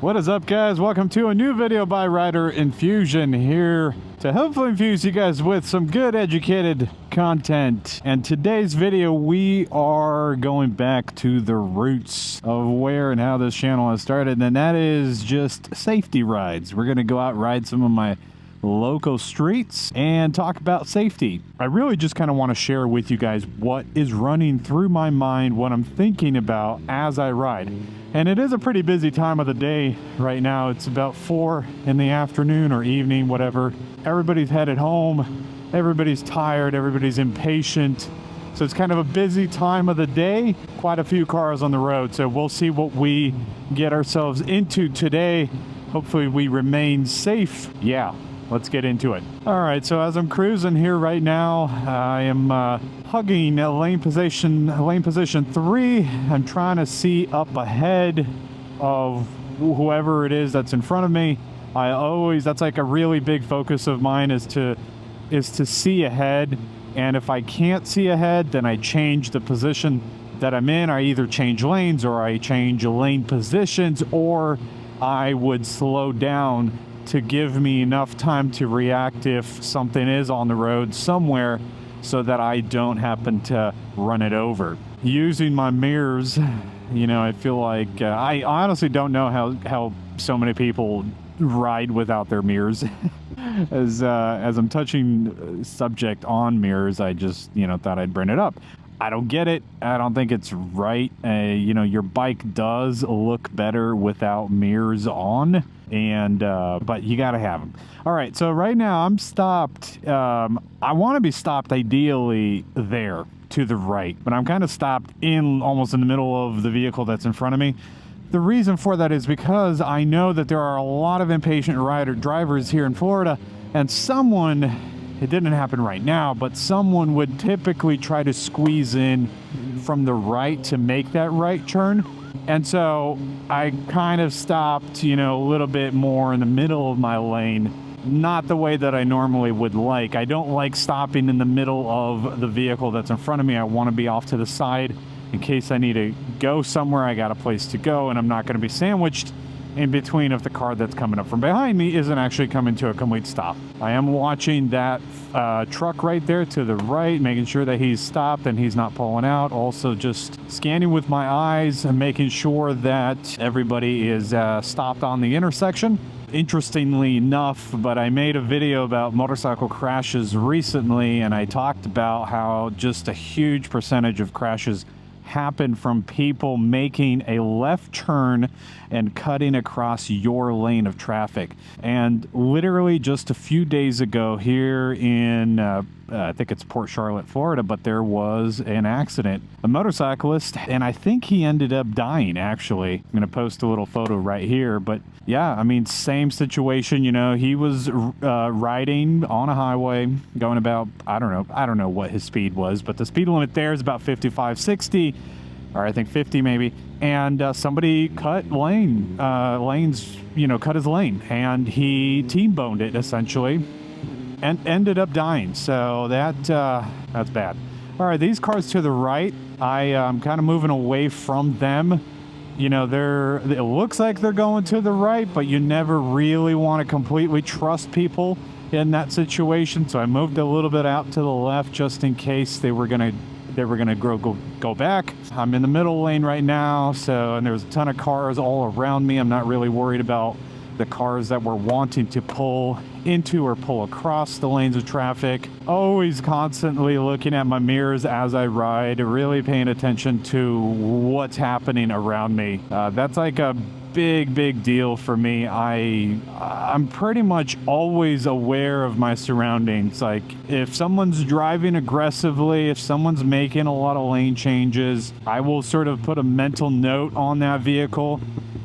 What is up, guys? Welcome to a new video by Rider Infusion, here to hopefully infuse you guys with some good educated content. And today's video, we are going back to the roots of where and how this channel has started, and that is just safety rides. We're gonna go out and ride some of my local streets and talk about safety. I really just kind of want to share with you guys what is running through my mind, what I'm thinking about as I ride. And it is a pretty busy time of the day right now. It's about 4 in the afternoon or evening, whatever. Everybody's headed home, everybody's tired, everybody's impatient. So it's kind of a busy time of the day, quite a few cars on the road. So we'll see what we get ourselves into today. Hopefully we remain safe. Yeah. Let's get into it. All right, so as I'm cruising here right now, I am hugging lane position 3. I'm trying to see up ahead of whoever it is that's in front of me. That's like a really big focus of mine, is to see ahead. And if I can't see ahead, then I change the position that I'm in. I either change lanes or I change lane positions, or I would slow down to give me enough time to react if something is on the road somewhere, so that I don't happen to run it over. Using my mirrors, you know, I feel like I honestly don't know how so many people ride without their mirrors. As I'm touching subject on mirrors, I just, you know, thought I'd bring it up. I don't get it. I don't think it's right. You know, your bike does look better without mirrors on, and but you gotta have them. All right, so right now I'm stopped. I want to be stopped ideally there to the right, but I'm kind of stopped almost in the middle of the vehicle that's in front of me. The reason for that is because I know that there are a lot of impatient drivers here in Florida, and it didn't happen right now, but someone would typically try to squeeze in from the right to make that right turn. And so I kind of stopped, you know, a little bit more in the middle of my lane, not the way that I normally would like. I don't like stopping in the middle of the vehicle that's in front of me. I want to be off to the side in case I need to go somewhere. I got a place to go, and I'm not going to be sandwiched in between if the car that's coming up from behind me isn't actually coming to a complete stop. I am watching that truck right there to the right, making sure that he's stopped and he's not pulling out. Also just scanning with my eyes and making sure that everybody is stopped on the intersection. Interestingly enough, but I made a video about motorcycle crashes recently, and I talked about how just a huge percentage of crashes happen from people making a left turn and cutting across your lane of traffic. And literally just a few days ago here in I think it's Port Charlotte, Florida, but there was an accident. A motorcyclist, and I think he ended up dying, actually. I'm going to post a little photo right here, but yeah, I mean, same situation. You know, he was riding on a highway going about, I don't know what his speed was, but the speed limit there is about 55, 60, or I think 50 maybe. And somebody cut lanes, you know, cut his lane, and he T-boned it essentially, and ended up dying. So that's bad. All right, these cars to the right, I'm kind of moving away from them. You know, it looks like they're going to the right, but you never really want to completely trust people in that situation. So I moved a little bit out to the left just in case they were gonna go back. I'm in the middle lane right now, and there's a ton of cars all around me. I'm not really worried about the cars that were wanting to pull into or pull across the lanes of traffic. Always constantly looking at my mirrors as I ride, really paying attention to what's happening around me. That's like a big deal for me. I'm pretty much always aware of my surroundings. Like, if someone's driving aggressively, if someone's making a lot of lane changes, I will sort of put a mental note on that vehicle,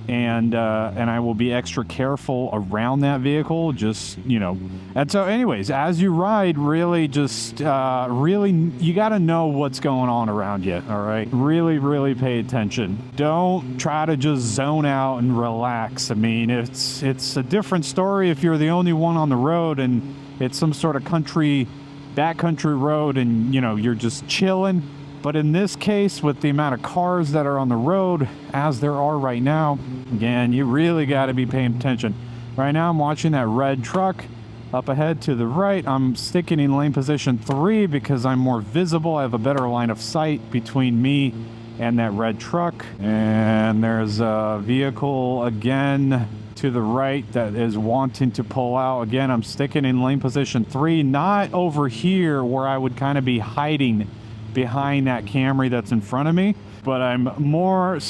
and I will be extra careful around that vehicle, just, you know. And so anyways, as you ride, really just really, you got to know what's going on around you. All right, really pay attention. Don't try to just zone out and relax. I mean, it's a different story if you're the only one on the road and it's some sort of backcountry road, and, you know, you're just chilling. But in this case, with the amount of cars that are on the road, as there are right now, again, you really got to be paying attention. Right now, I'm watching that red truck up ahead to the right. I'm sticking in lane position 3 because I'm more visible. I have a better line of sight between me and that red truck. And there's a vehicle again to the right that is wanting to pull out. Again, I'm sticking in lane position 3, not over here where I would kind of be hiding behind that Camry that's in front of me, but I'm more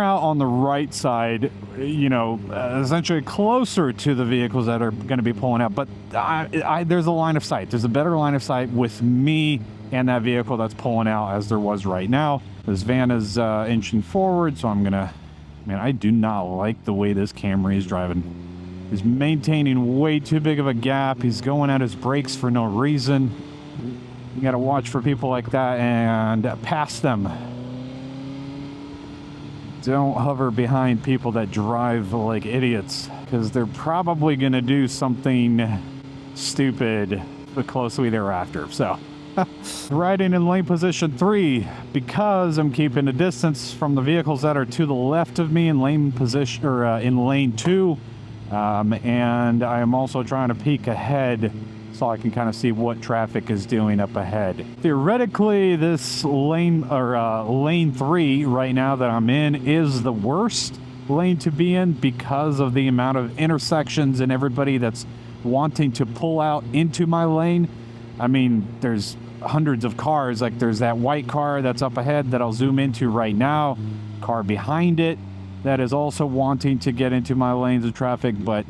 out on the right side, you know, essentially closer to the vehicles that are going to be pulling out. But there's a line of sight. There's a better line of sight with me and that vehicle that's pulling out as there was right now. This van is inching forward, so I'm gonna, man, I do not like the way this Camry is driving. He's maintaining way too big of a gap. He's going at his brakes for no reason. You gotta watch for people like that and pass them. Don't hover behind people that drive like idiots, because they're probably gonna do something stupid closely thereafter. So riding in lane position 3 because I'm keeping a distance from the vehicles that are to the left of me in lane position, or in lane 2, and I am also trying to peek ahead so I can kind of see what traffic is doing up ahead. Theoretically, this lane, or lane 3 right now that I'm in, is the worst lane to be in because of the amount of intersections and everybody that's wanting to pull out into my lane. I mean, there's hundreds of cars. Like, there's that white car that's up ahead that I'll zoom into right now, car behind it that is also wanting to get into my lanes of traffic. But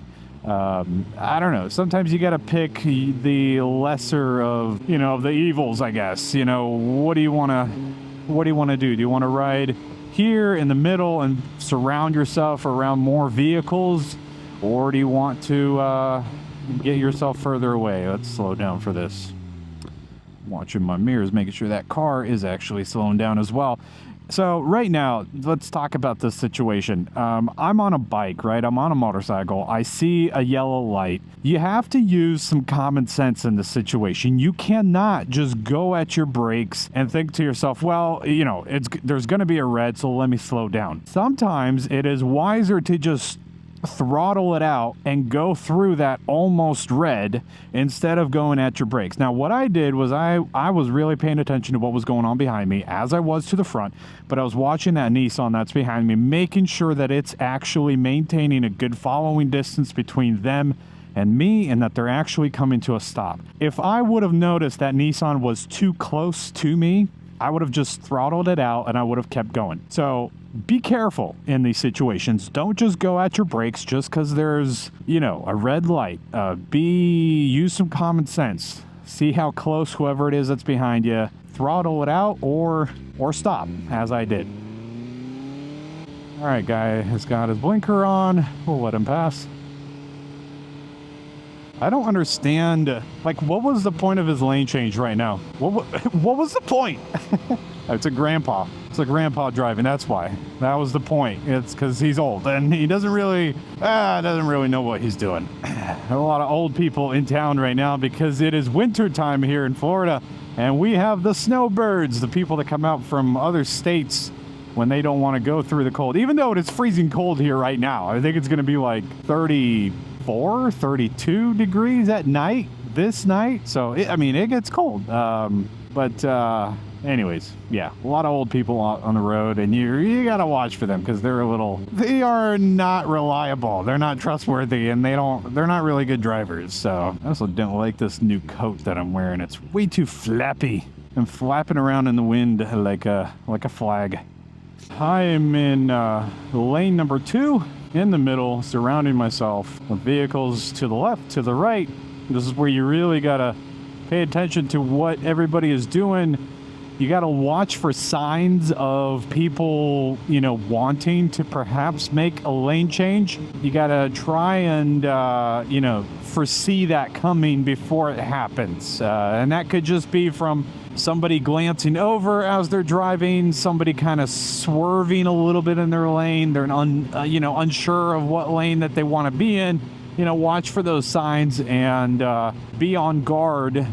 I don't know, sometimes you got to pick the lesser of, you know, of the evils, I guess. You know, what do you want to do? Do you want to ride here in the middle and surround yourself around more vehicles, or do you want to get yourself further away? Let's slow down for this. Watching my mirrors, making sure that car is actually slowing down as well. So right now, let's talk about this situation. I'm on a bike, right? I'm on a motorcycle. I see a yellow light. You have to use some common sense in this situation. You cannot just go at your brakes and think to yourself, well, you know, there's going to be a red, so let me slow down. Sometimes it is wiser to just throttle it out and go through that almost red instead of going at your brakes. Now, what I did was I was really paying attention to what was going on behind me as I was to the front, but I was watching that Nissan that's behind me, making sure that it's actually maintaining a good following distance between them and me, and that they're actually coming to a stop. If I would have noticed that Nissan was too close to me, I would have just throttled it out and I would have kept going. So be careful in these situations. Don't just go at your brakes just because there's, you know, a red light. Use some common sense. See how close whoever it is that's behind you. Throttle it out or stop, as I did. All right, guy has got his blinker on. We'll let him pass. I don't understand, like, what was the point of his lane change right now? What was the point? It's a grandpa. It's a grandpa driving, that's why. That was the point. It's because he's old, and he doesn't really know what he's doing. A lot of old people in town right now because it is winter time here in Florida, and we have the snowbirds, the people that come out from other states when they don't want to go through the cold. Even though it is freezing cold here right now. I think it's going to be like 34, 32 degrees at night, this night. So, it gets cold. Anyways, yeah, a lot of old people on the road, and you got to watch for them because they are not reliable. They're not trustworthy, and they're not really good drivers. So I also don't like this new coat that I'm wearing. It's way too flappy. I'm flapping around in the wind like a flag. I'm in lane number 2, in the middle, surrounding myself with vehicles to the left, to the right. This is where you really gotta pay attention to what everybody is doing. You gotta watch for signs of people, you know, wanting to perhaps make a lane change. You gotta try and, foresee that coming before it happens. And that could just be from somebody glancing over as they're driving, somebody kind of swerving a little bit in their lane. They're unsure of what lane that they want to be in. You know, watch for those signs and be on guard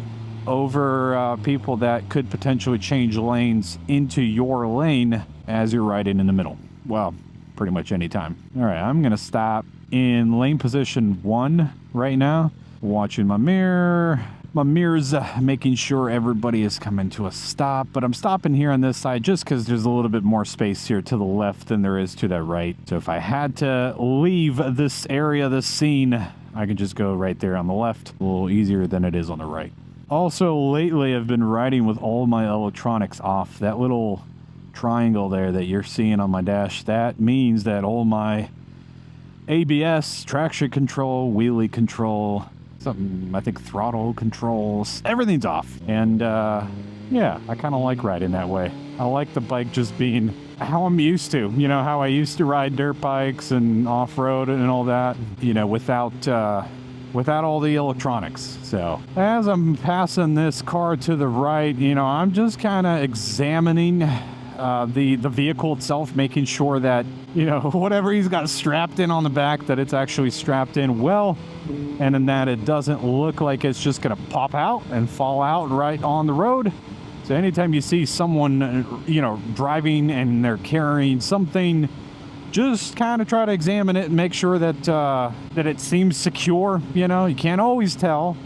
over people that could potentially change lanes into your lane as you're riding in the middle. Well, pretty much any time. All right, I'm gonna stop in lane position 1 right now, watching my mirror. My mirror's making sure everybody is coming to a stop, but I'm stopping here on this side just because there's a little bit more space here to the left than there is to the right. So if I had to leave this area, this scene, I can just go right there on the left, a little easier than it is on the right. Also, lately I've been riding with all my electronics off. That little triangle there that you're seeing on my dash, that means that all my ABS, traction control, wheelie control, I think throttle controls, everything's off. And yeah, I kind of like riding that way. I like the bike just being how I'm used to, you know, how I used to ride dirt bikes and off-road and all that, you know, without all the electronics. So as I'm passing this car to the right, you know, I'm just kind of examining the vehicle itself, making sure that, you know, whatever he's got strapped in on the back, that it's actually strapped in well, and in that it doesn't look like it's just gonna pop out and fall out right on the road. So anytime you see someone, you know, driving and they're carrying something, just kind of try to examine it and make sure that that it seems secure. You know, you can't always tell,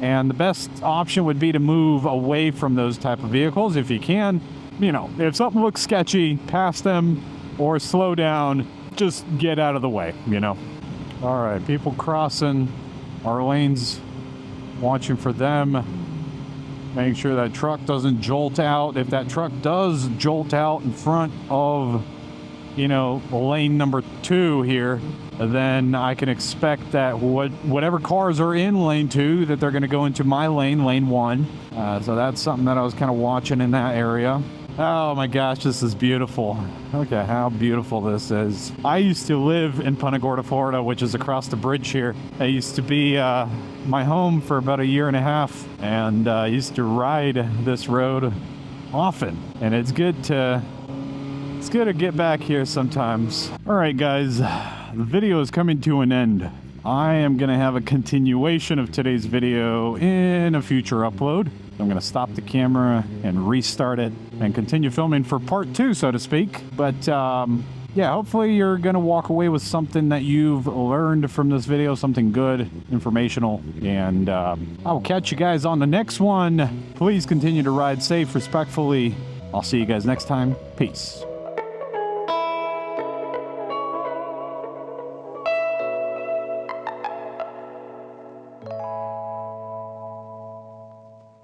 and the best option would be to move away from those type of vehicles if you can. You know, if something looks sketchy, pass them or slow down, just get out of the way, you know. All right, people crossing our lanes, watching for them, making sure that truck doesn't jolt out. If that truck does jolt out in front of, you know, lane number 2 here, then I can expect that whatever cars are in lane 2, that they're going to go into my lane, lane 1. So that's something that I was kind of watching in that area. Oh my gosh, this is beautiful. Look at how beautiful this is. I used to live in Punta Gorda, Florida, which is across the bridge here. It used to be my home for about 1.5 years, and I used to ride this road often. And it's good to get back here sometimes. All right, guys, the video is coming to an end. I am gonna have a continuation of today's video in a future upload. I'm gonna stop the camera and restart it and continue filming for part 2, so to speak. But yeah, hopefully you're gonna walk away with something that you've learned from this video, something good, informational, and I will catch you guys on the next one. Please continue to ride safe, respectfully. I'll see you guys next time. Peace.